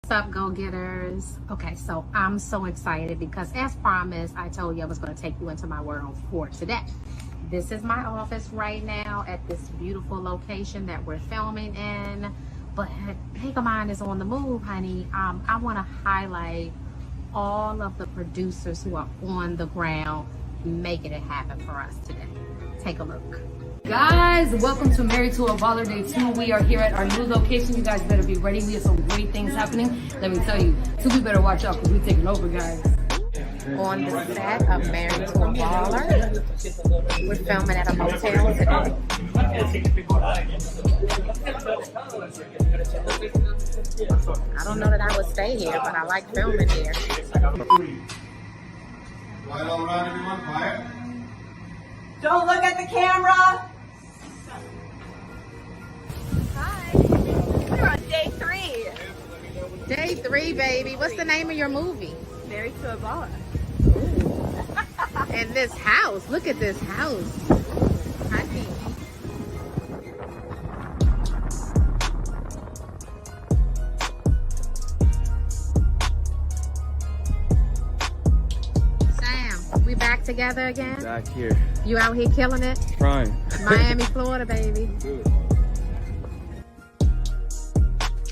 What's up, go-getters? Okay, so I'm so excited because as promised, I told you I was going to take you into my world for today. This is my office right now at this beautiful location that we're filming in. But Megamind is on the move, honey. I want to highlight all of the producers who are on the ground making it happen for us today. Take a look. Guys, welcome to Married to a Baller Day 2. We are here at our new location. You guys better be ready. We have some great things happening. Let me tell you. So we better watch out because we're taking over, guys. On the set of Married to a Baller, we're filming at a motel today. I don't know that I would stay here, but I like filming here. Quiet all around, everyone. Quiet. Don't look at the camera. Hi. We're on day 3. Day 3, baby. What's the name of your movie? Married to a Baller. And this house. Look at this house. Honey. Sam, we back together again? Back here. You out here killing it? Prime. Miami, Florida, baby.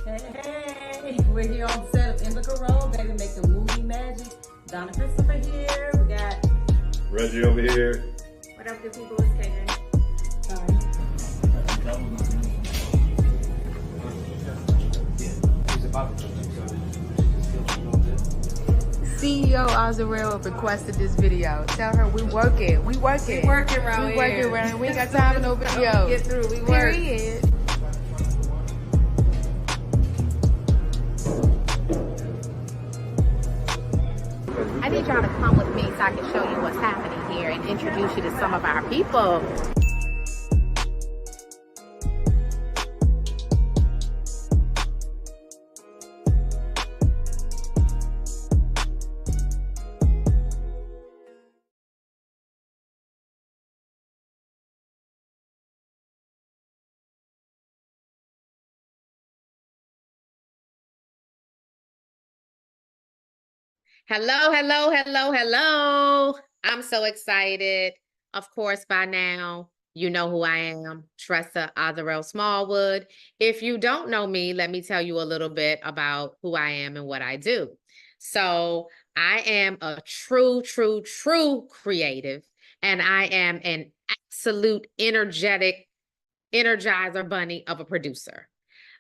Hey, we're here on set of Indica Road, baby, make the movie magic. Donna Christopher here. We got Reggie over here. What up, good people? It's Karen. CEO Azarel requested this video. Tell her we working. We working. We working around We here. working around. We ain't got time for no video. Get through. We work. Period. I need y'all to come with me so I can show you what's happening here and introduce you to some of our people. Hello, hello, hello, hello. I'm so excited. Of course, by now, you know who I am, Tressa Azarel Smallwood. If you don't know me, let me tell you a little bit about who I am and what I do. So I am a true creative, and I am an absolute energetic energizer bunny of a producer.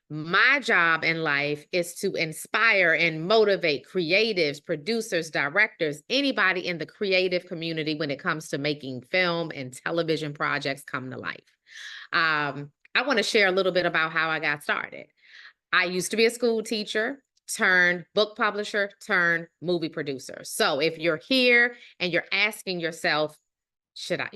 My job in life is to inspire and motivate creatives, producers, directors, anybody in the creative community when it comes to making film and television projects come to life. I want to share a little bit about how I got started. I used to be a school teacher, turned book publisher, turned movie producer. So if you're here and you're asking yourself, should I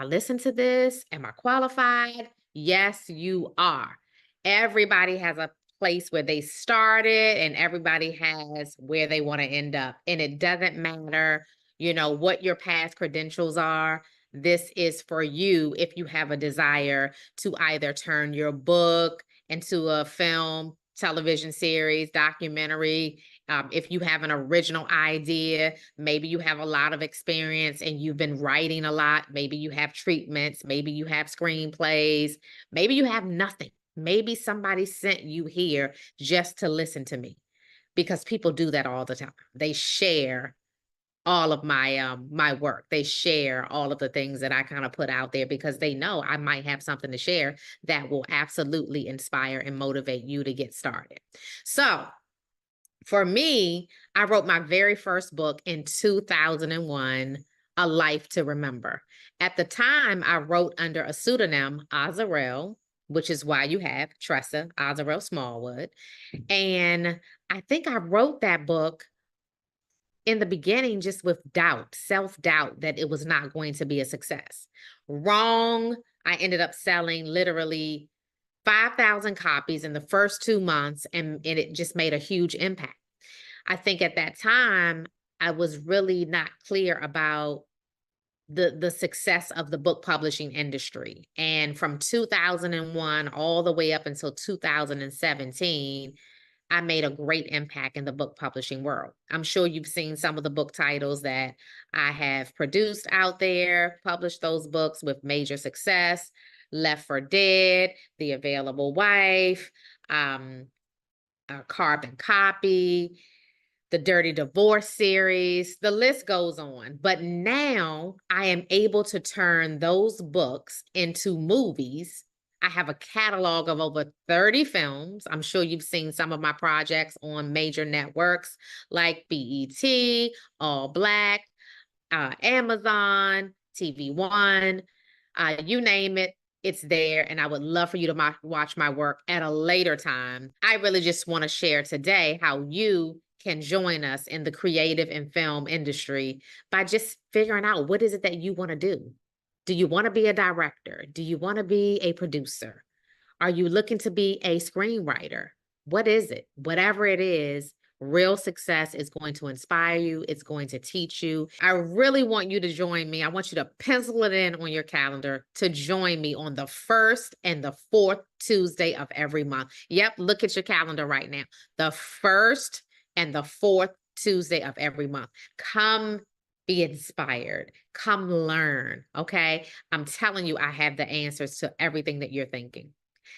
listen to this? Am I qualified? Yes, you are. Everybody has a place where they started and everybody has where they want to end up. And it doesn't matter, what your past credentials are. This is for you if you have a desire to either turn your book into a film, television series, documentary. If you have an original idea, maybe you have a lot of experience and you've been writing a lot. Maybe you have treatments. Maybe you have screenplays. Maybe you have nothing. Maybe somebody sent you here just to listen to me, because people do that all the time. They share all of my my work. They share all of the things that I kind of put out there because they know I might have something to share that will absolutely inspire and motivate you to get started. So for me, I wrote my very first book in 2001, A Life to Remember. At the time, I wrote under a pseudonym, Azarel, which is why you have Tressa Azarel Smallwood. And I think I wrote that book in the beginning just with doubt, self-doubt that it was not going to be a success. Wrong. I ended up selling literally 5,000 copies in the first 2 months, and it just made a huge impact. I think at that time, I was really not clear about the success of the book publishing industry. And from 2001 all the way up until 2017, I made a great impact in the book publishing world. I'm sure you've seen some of the book titles that I have produced out there, published those books with major success. Left for Dead, The Available Wife, Carbon Copy, the Dirty Divorce series, the list goes on. But now I am able to turn those books into movies. I have a catalog of over 30 films. I'm sure you've seen some of my projects on major networks like BET, All Black, Amazon, TV One, you name it. It's there, and I would love for you to watch my work at a later time. I really just want to share today how you can join us in the creative and film industry by just figuring out what is it that you want to do. Do you want to be a director? Do you want to be a producer? Are you looking to be a screenwriter? What is it? Whatever it is, real success is going to inspire you. It's going to teach you. I really want you to join me. I want you to pencil it in on your calendar to join me on the first and the fourth Tuesday of every month. Yep, look at your calendar right now. The first and the fourth Tuesday of every month. Come be inspired. Come learn, okay? I'm telling you, I have the answers to everything that you're thinking.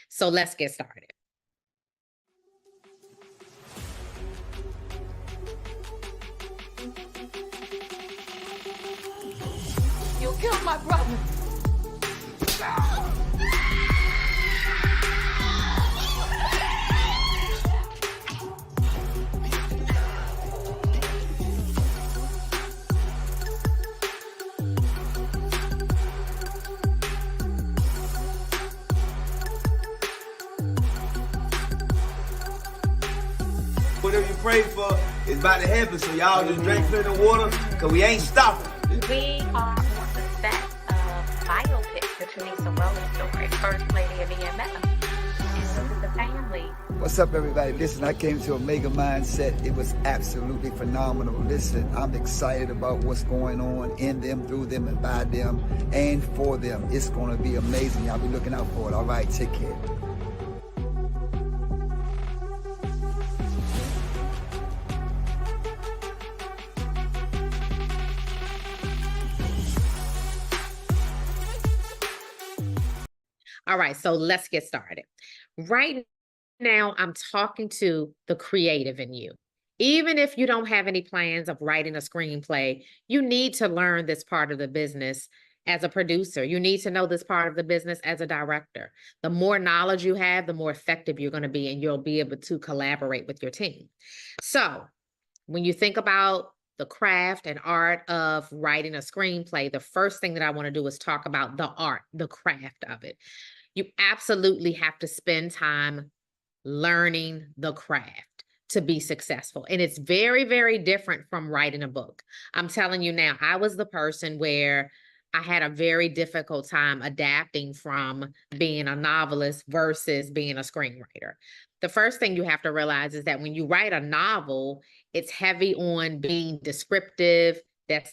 So let's get started. You killed my brother. Whatever you pray for is about to happen, so y'all just drink plenty of water, because we ain't stopping. We are on the set of biopic for Teresa Rowland's story, First Lady of EMS. This is the family. What's up, everybody? Listen, I came to Omega Mindset. It was absolutely phenomenal. Listen, I'm excited about what's going on in them, through them, and by them, and for them. It's going to be amazing. Y'all be looking out for it. All right, take care. All right, so let's get started. Right now, I'm talking to the creative in you. Even if you don't have any plans of writing a screenplay, you need to learn this part of the business as a producer. You need to know this part of the business as a director. The more knowledge you have, the more effective you're going to be, and you'll be able to collaborate with your team. So when you think about the craft and art of writing a screenplay, the first thing that I want to do is talk about the art, the craft of it. You absolutely have to spend time learning the craft to be successful. And it's very, very different from writing a book. I'm telling you now, I was the person where I had a very difficult time adapting from being a novelist versus being a screenwriter. The first thing you have to realize is that when you write a novel, it's heavy on being descriptive.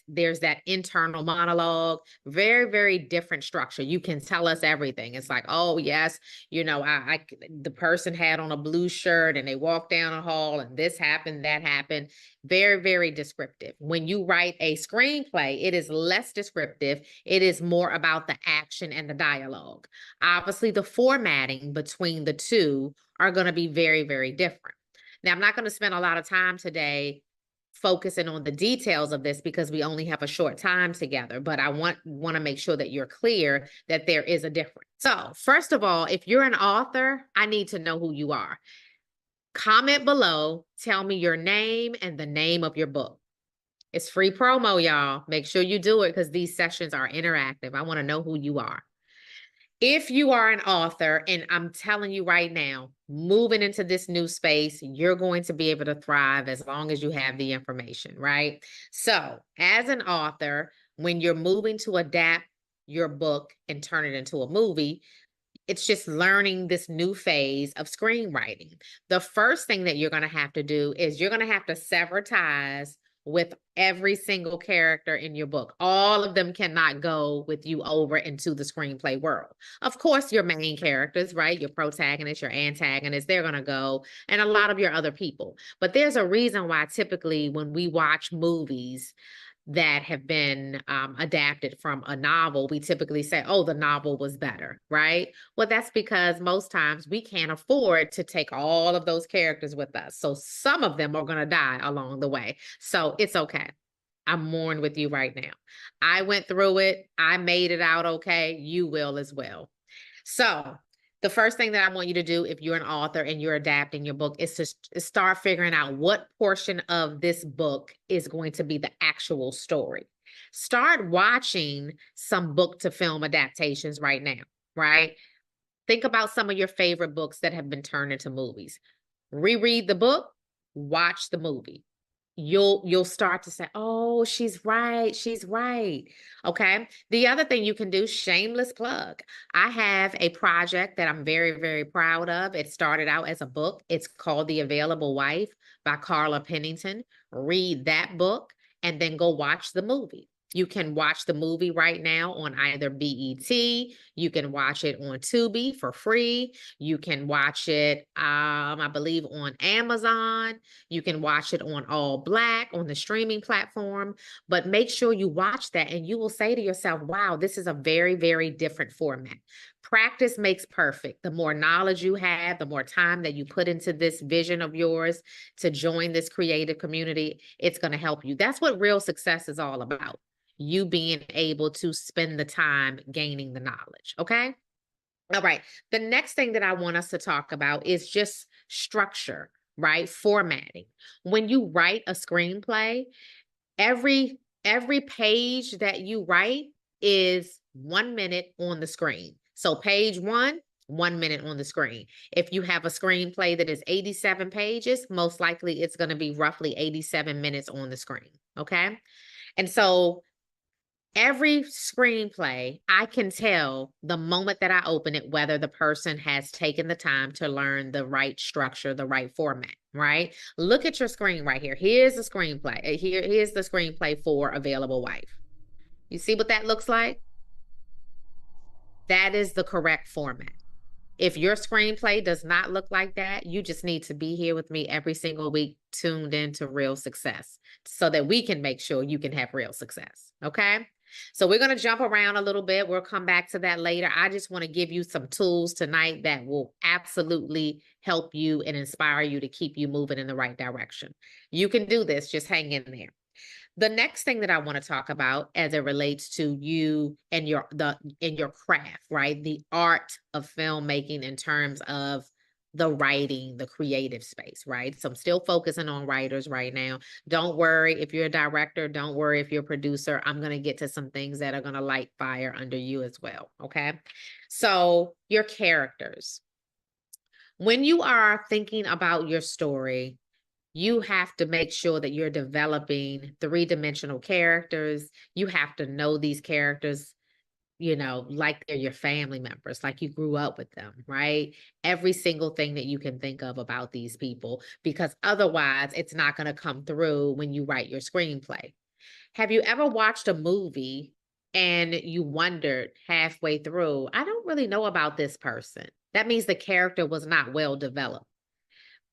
There's that internal monologue, very, very different structure. You can tell us everything. It's like, oh yes, you know, the person had on a blue shirt and they walked down a hall and this happened, that happened. Very, very descriptive. When you write a screenplay, it is less descriptive. It is more about the action and the dialogue. Obviously, the formatting between the two are going to be very, very different. Now, I'm not going to spend a lot of time today focusing on the details of this because we only have a short time together, but I want to make sure that you're clear that there is a difference. So first of all, if you're an author, I need to know who you are. Comment below, tell me your name and the name of your book. It's free promo, y'all. Make sure you do it because these sessions are interactive. I want to know who you are. If you are an author, and I'm telling you right now, moving into this new space, you're going to be able to thrive as long as you have the information, right? So as an author, when you're moving to adapt your book and turn it into a movie, it's just learning this new phase of screenwriting. The first thing that you're going to have to do is you're going to have to sever ties with every single character in your book. All of them cannot go with you over into the screenplay world. Of course, your main characters, right? Your protagonist, your antagonist, they're going to go, and a lot of your other people. But there's a reason why typically when we watch movies that have been adapted from a novel, we typically say, oh, the novel was better, right? Well, that's because most times we can't afford to take all of those characters with us. So some of them are going to die along the way. So it's okay. I'm mourning with you right now. I went through it. I made it out okay. You will as well. So the first thing that I want you to do if you're an author and you're adapting your book is to start figuring out what portion of this book is going to be the actual story. Start watching some book to film adaptations right now, right? Think about some of your favorite books that have been turned into movies. Reread the book, watch the movie. You'll start to say, oh, she's right. Okay. The other thing you can do, shameless plug. I have a project that I'm very, very proud of. It started out as a book. It's called The Available Wife by Carla Pennington. Read that book and then go watch the movie. You can watch the movie right now on either BET. You can watch it on Tubi for free. You can watch it, I believe, on Amazon. You can watch it on All Black on the streaming platform. But make sure you watch that and you will say to yourself, wow, this is a very, very different format. Practice makes perfect. The more knowledge you have, the more time that you put into this vision of yours to join this creative community, it's going to help you. That's what real success is all about. You being able to spend the time gaining the knowledge. Okay. All right. The next thing that I want us to talk about is just structure, right? Formatting. When you write a screenplay, every page that you write is 1 minute on the screen. So page 1 minute on the screen. If you have a screenplay that is 87 pages, most likely it's going to be roughly 87 minutes on the screen. Okay. And so every screenplay, I can tell the moment that I open it whether the person has taken the time to learn the right structure, the right format, right? Look at your screen right here. Here's the screenplay. Here's the screenplay for Available Wife. You see what that looks like? That is the correct format. If your screenplay does not look like that, you just need to be here with me every single week, tuned into real success, so that we can make sure you can have real success. Okay. So we're going to jump around a little bit. We'll come back to that later. I just want to give you some tools tonight that will absolutely help you and inspire you to keep you moving in the right direction. You can do this. Just hang in there. The next thing that I want to talk about as it relates to you and your craft, right? The art of filmmaking in terms of the writing, the creative space, right? So I'm still focusing on writers right now. Don't worry if you're a director, don't worry if you're a producer. I'm going to get to some things that are going to light fire under you as well, okay? So your characters. When you are thinking about your story, you have to make sure that you're developing three-dimensional characters. You have to know these characters, like they're your family members, like you grew up with them, right? Every single thing that you can think of about these people, because otherwise it's not going to come through when you write your screenplay. Have you ever watched a movie and you wondered halfway through, I don't really know about this person? That means the character was not well developed.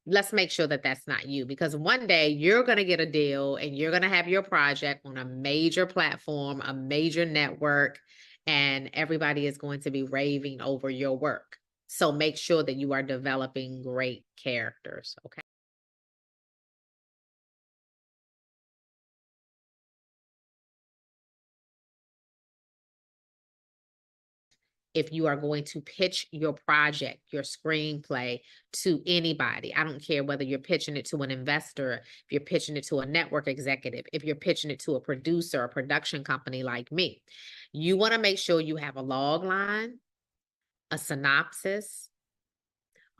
Let's make sure that that's not you, because one day you're going to get a deal and you're going to have your project on a major platform, a major network, and everybody is going to be raving over your work. So make sure that you are developing great characters. Okay. If you are going to pitch your project, your screenplay to anybody, I don't care whether you're pitching it to an investor, if you're pitching it to a network executive, if you're pitching it to a producer, a production company like me, you want to make sure you have a log line, a synopsis,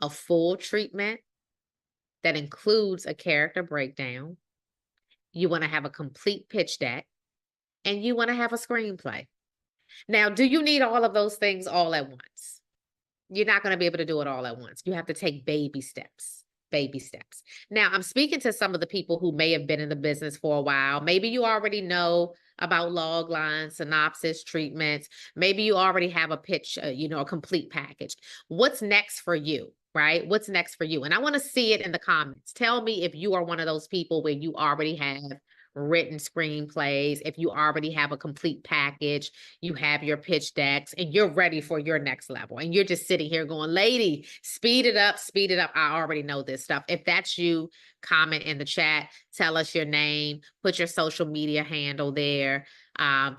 a full treatment that includes a character breakdown. You want to have a complete pitch deck, and you want to have a screenplay. Now, do you need all of those things all at once? You're not going to be able to do it all at once. You have to take baby steps. baby steps. Now, I'm speaking to some of the people who may have been in the business for a while. Maybe you already know about log lines, synopsis, treatments. Maybe you already have a pitch, a complete package. What's next for you, right? What's next for you? And I want to see it in the comments. Tell me if you are one of those people where you already have written screenplays, if you already have a complete package, you have your pitch decks, and you're ready for your next level. And you're just sitting here going, lady, speed it up, speed it up. I already know this stuff. If that's you, comment in the chat, tell us your name, put your social media handle there,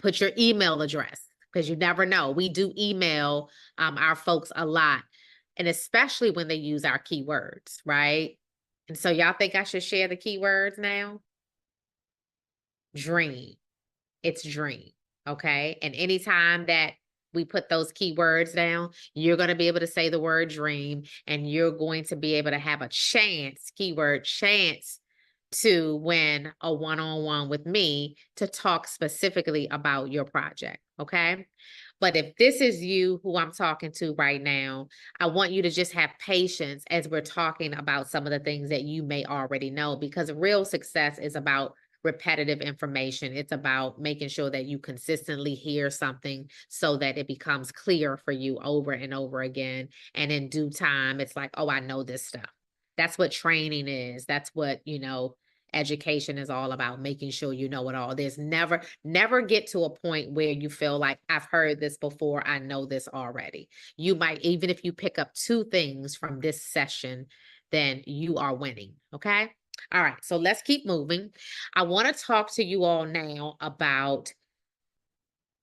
put your email address, because you never know. We do email our folks a lot, and especially when they use our keywords, right? And so y'all think I should share the keywords now? Dream. It's dream. Okay. And anytime that we put those keywords down, you're going to be able to say the word dream, and you're going to be able to have a chance, keyword chance, to win a one-on-one with me to talk specifically about your project. Okay. But if this is you who I'm talking to right now, I want you to just have patience as we're talking about some of the things that you may already know, because real success is about repetitive information. It's about making sure that you consistently hear something so that it becomes clear for you over and over again. And in due time, it's like, oh, I know this stuff. That's what training is. That's what, education is all about, making sure you know it all. There's never get to a point where you feel like, I've heard this before, I know this already. You might, even if you pick up 2 things from this session, then you are winning. Okay. All right, so let's keep moving. I want to talk to you all now about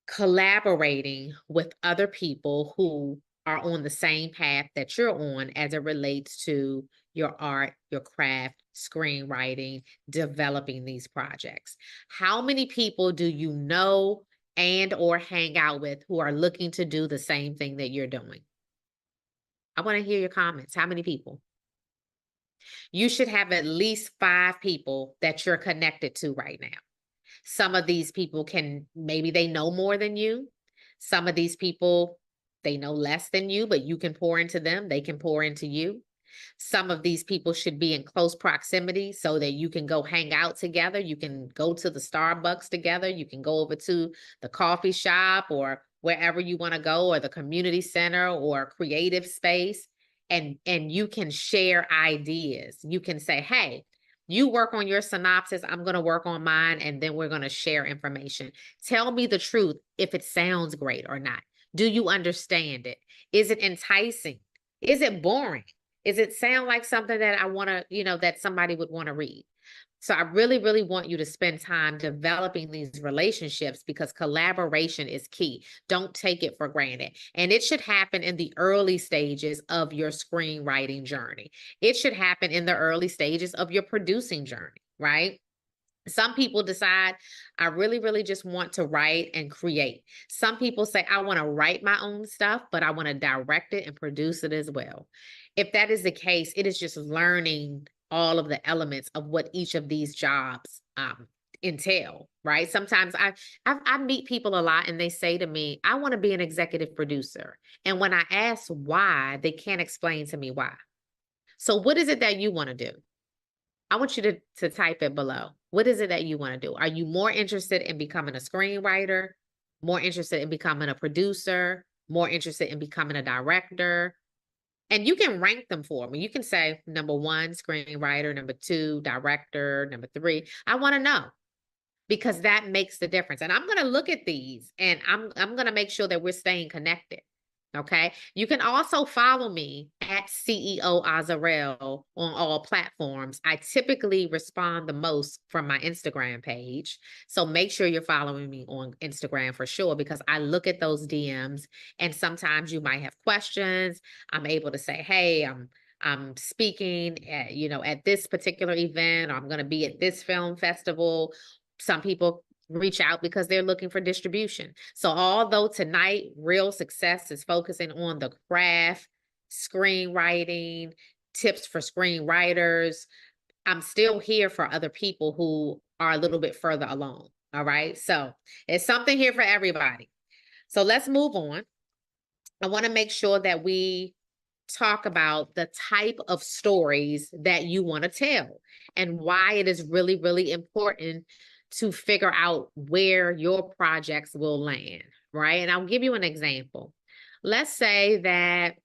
collaborating with other people who are on the same path that you're on as it relates to your art, your craft, screenwriting, developing these projects. How many people do you know and or hang out with who are looking to do the same thing that you're doing? I want to hear your comments. How many people? You should have at least 5 people that you're connected to right now. Some of these people maybe they know more than you. Some of these people, they know less than you, but you can pour into them. They can pour into you. Some of these people should be in close proximity so that you can go hang out together. You can go to the Starbucks together. You can go over to the coffee shop or wherever you want to go, or the community center or creative space. And you can share ideas. You can say, hey, you work on your synopsis, I'm going to work on mine, and then we're going to share information. Tell me the truth if it sounds great or not. Do you understand it? Is it enticing? Is it boring? Is it sound like something that I want to, that somebody would want to read? So I really, really want you to spend time developing these relationships, because collaboration is key. Don't take it for granted. And it should happen in the early stages of your screenwriting journey. It should happen in the early stages of your producing journey, right? Some people decide, I really, really just want to write and create. Some people say, I want to write my own stuff, but I want to direct it and produce it as well. If that is the case, it is just learning all of the elements of what each of these jobs entail, right? Sometimes I meet people a lot and they say to me, I want to be an executive producer. And when I ask why, they can't explain to me why. So what is it that you want to do? I want you to type it below. What is it that you want to do? Are you more interested in becoming a screenwriter, more interested in becoming a producer, more interested in becoming a director? And you can rank them for me. You can say number 1, screenwriter, number 2, director, number 3. I want to know, because that makes the difference. And I'm going to look at these, and I'm going to make sure that we're staying connected. Okay. You can also follow me at CEO Azarel on all platforms. I typically respond the most from my Instagram page. So make sure you're following me on Instagram for sure, because I look at those DMs, and sometimes you might have questions. I'm able to say, hey, I'm speaking at, at this particular event, or I'm going to be at this film festival. Some people reach out because they're looking for distribution. So although tonight Real Success is focusing on the craft, screenwriting, tips for screenwriters, I'm still here for other people who are a little bit further along. All right. So it's something here for everybody. So let's move on. I want to make sure that we talk about the type of stories that you want to tell and why it is really, really important to figure out where your projects will land, right? And I'll give you an example. Let's say that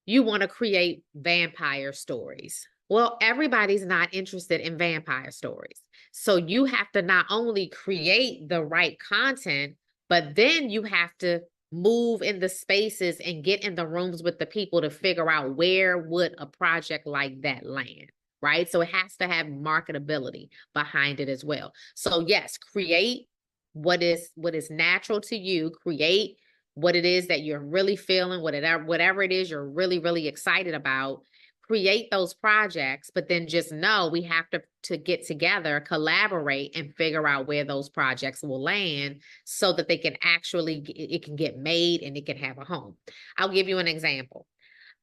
you want to create vampire stories. Well, everybody's not interested in vampire stories. So you have to not only create the right content, but then you have to move in the spaces and get in the rooms with the people to figure out where would a project like that land, right? So it has to have marketability behind it as well. So yes, create what is natural to you, create what it is that you're really feeling, whatever it is you're really, really excited about. Create those projects, but then just know we have to get together, collaborate, and figure out where those projects will land so that they can actually, it can get made and it can have a home. I'll give you an example.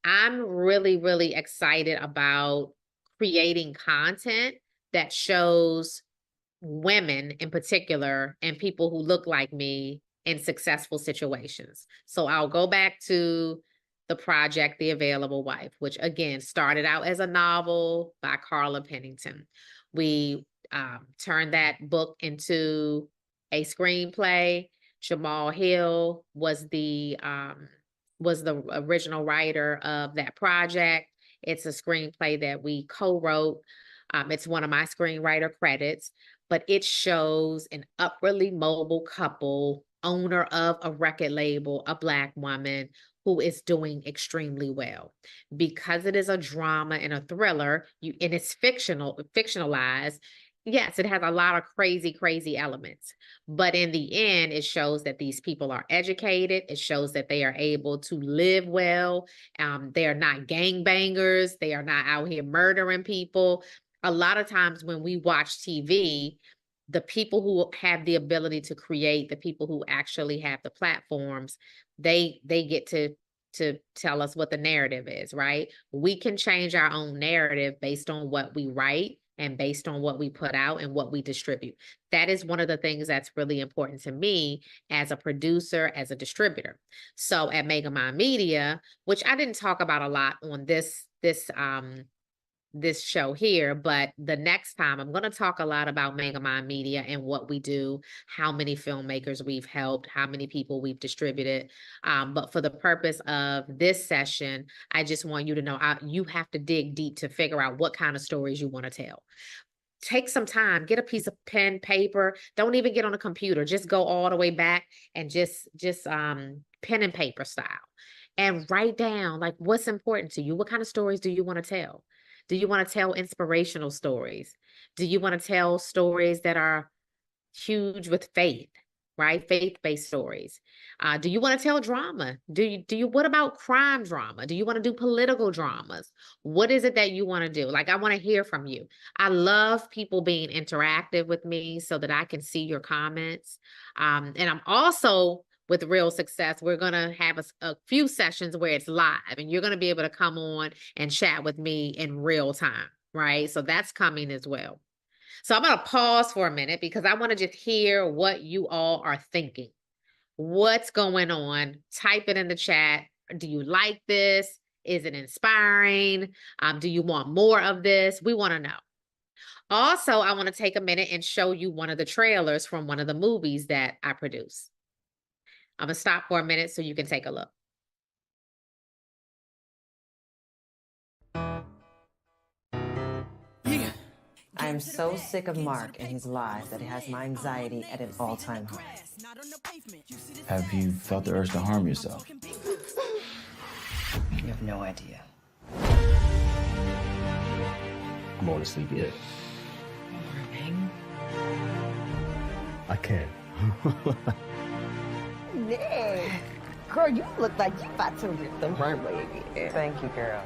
I'm really, really excited about creating content that shows women in particular and people who look like me in successful situations. So I'll go back to the project, The Available Wife, which again started out as a novel by Carla Pennington. We turned that book into a screenplay. Jamal Hill was the original writer of that project. It's a screenplay that we co-wrote. It's one of my screenwriter credits, but it shows an upwardly mobile couple, owner of a record label, a Black woman who is doing extremely well. Because it is a drama and a thriller, and it's fictionalized, yes, it has a lot of crazy elements. But in the end, it shows that these people are educated. It shows that they are able to live well. They are not gangbangers. They are not out here murdering people. A lot of times when we watch TV, the people who have the ability to create, the people who actually have the platforms, they get to tell us what the narrative is, right? We can change our own narrative based on what we write and based on what we put out and what we distribute. That is one of the things that's really important to me as a producer, as a distributor. So at Megamind Media, which I didn't talk about a lot on this show here, but the next time I'm going to talk a lot about Megamind Media and what we do, how many filmmakers we've helped, how many people we've distributed. But for the purpose of this session, I just want you to know you have to dig deep to figure out what kind of stories you want to tell. Take some time, get a piece of pen, paper. Don't even get on a computer. Just go all the way back and just pen and paper style and write down like what's important to you. What kind of stories do you want to tell? Do you want to tell inspirational stories? Do you want to tell stories that are huge with faith, right? Faith-based stories. Do you want to tell drama? What about crime drama? Do you want to do political dramas? What is it that you want to do? Like, I want to hear from you. I love people being interactive with me so that I can see your comments. And I'm also, with Real Success, we're going to have a few sessions where it's live and you're going to be able to come on and chat with me in real time, right? So that's coming as well. So I'm going to pause for a minute because I want to just hear what you all are thinking. What's going on? Type it in the chat. Do you like this? Is it inspiring? Do you want more of this? We want to know. Also, I want to take a minute and show you one of the trailers from one of the movies that I produce. I'm going to stop for a minute so you can take a look. I am so sick of Mark and his lies that it has my anxiety at an all-time high. Have you felt the urge to harm yourself? You have no idea. I'm going to sleep yet. Morning. I can't. Nick, girl, you look like you about to rip the runway again. Thank you, girl.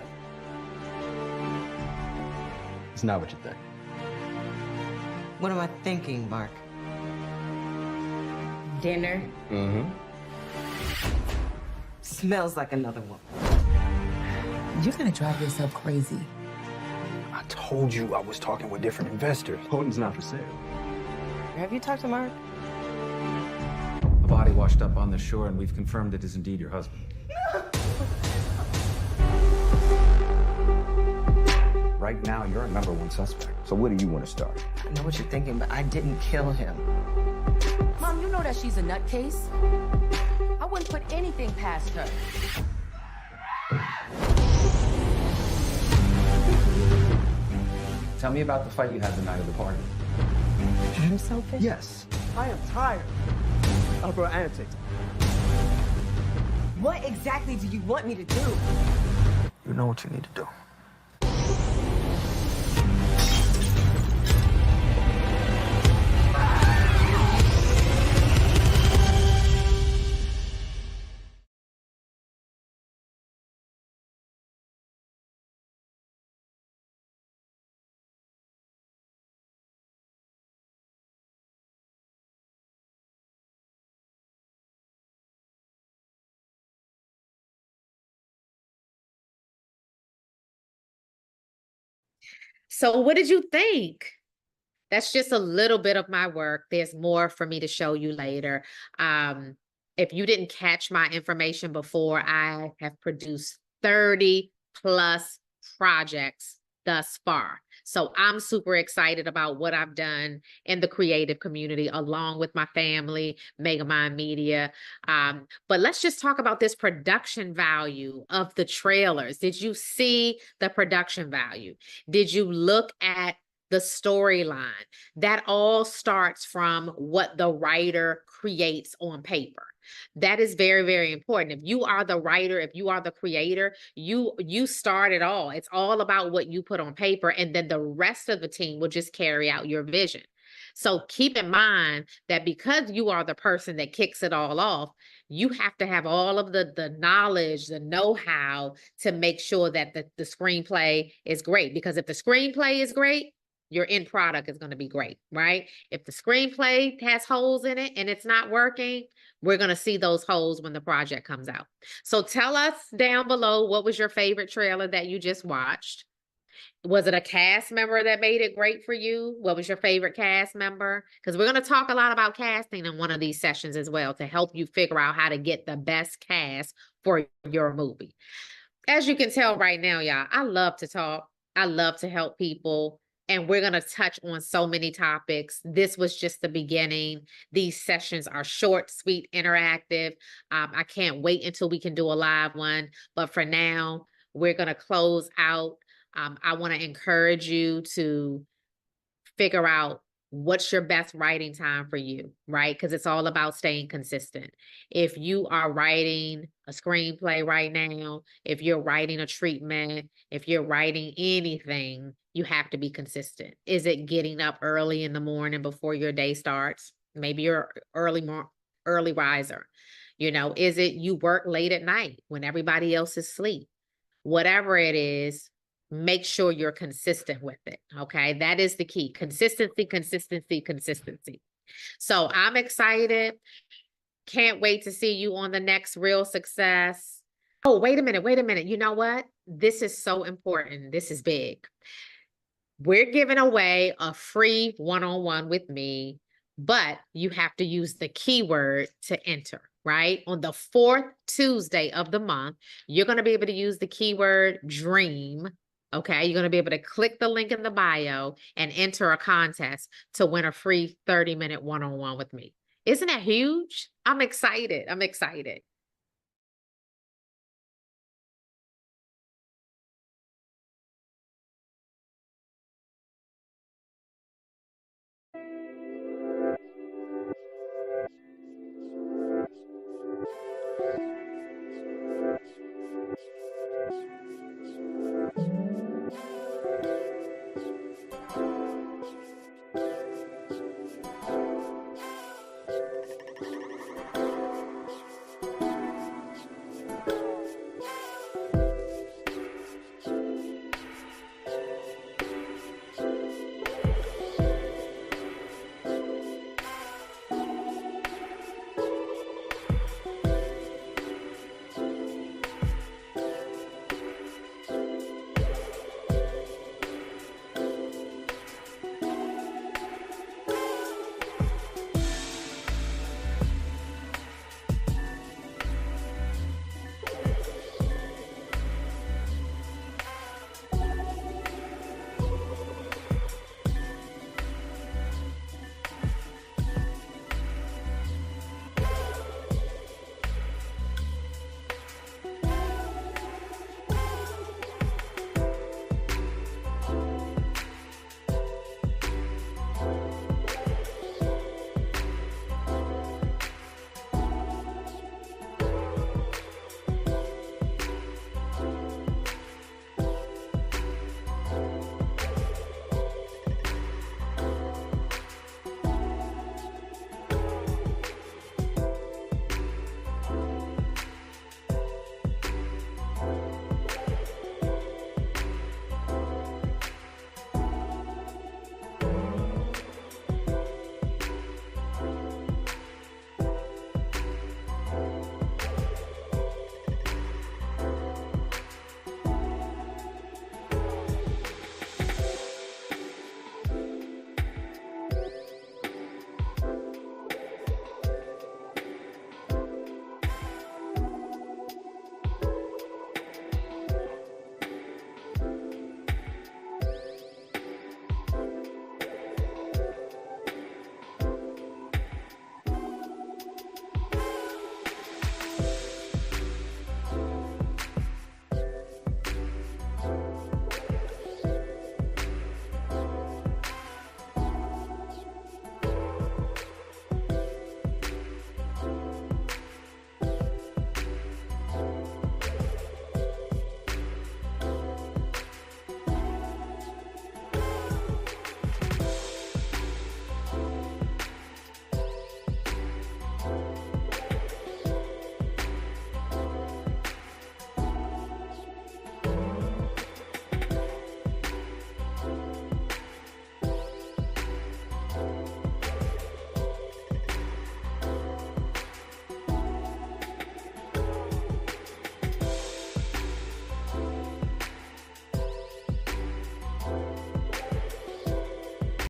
It's not what you think. What am I thinking, Mark? Dinner? Mm-hmm. Smells like another one. You're gonna drive yourself crazy. I told you I was talking with different investors. Houghton's not for sale. Have you talked to Mark? A body washed up on the shore, and we've confirmed it is indeed your husband. Right now, you're a number one suspect. So where do you want to start? I know what you're thinking, but I didn't kill him. Mom, you know that she's a nutcase. I wouldn't put anything past her. Tell me about the fight you had the night of the party. Him something? Yes. I am tired of her antics. What exactly do you want me to do? You know what you need to do. So what did you think? That's just a little bit of my work. There's more for me to show you later. If you didn't catch my information before, I have produced 30 plus projects thus far. So I'm super excited about what I've done in the creative community along with my family, Megamind Media. But let's just talk about this production value of the trailers. Did you see the production value? Did you look at the storyline? That all starts from what the writer creates on paper. That is very, very important. If you are the writer, if you are the creator, you start it all. It's all about what you put on paper, and then the rest of the team will just carry out your vision. So keep in mind that because you are the person that kicks it all off, you have to have all of the knowledge, the know-how to make sure that the screenplay is great. Because if the screenplay is great, your end product is going to be great, right? If the screenplay has holes in it and it's not working, we're going to see those holes when the project comes out. So tell us down below, what was your favorite trailer that you just watched? Was it a cast member that made it great for you? What was your favorite cast member? Because we're going to talk a lot about casting in one of these sessions as well to help you figure out how to get the best cast for your movie. As you can tell right now, y'all, I love to talk. I love to help people. And we're going to touch on so many topics. This was just the beginning. These sessions are short, sweet, interactive. I can't wait until we can do a live one. But for now, we're going to close out. I want to encourage you to figure out what's your best writing time for you, right? Because it's all about staying consistent. If you are writing a screenplay right now, if you're writing a treatment, if you're writing anything, you have to be consistent. Is it getting up early in the morning before your day starts? Maybe you're early riser. You know, is it you work late at night when everybody else is asleep? Whatever it is, make sure you're consistent with it. Okay. That is the key. Consistency, consistency, consistency. So I'm excited. Can't wait to see you on the next Real Success. Oh, wait a minute. Wait a minute. You know what? This is so important. This is big. We're giving away a free one-on-one with me, but you have to use the keyword to enter, right? On the 4th Tuesday of the month, you're going to be able to use the keyword dream. Okay, you're going to be able to click the link in the bio and enter a contest to win a free 30-minute one-on-one with me. Isn't that huge? I'm excited. I'm excited.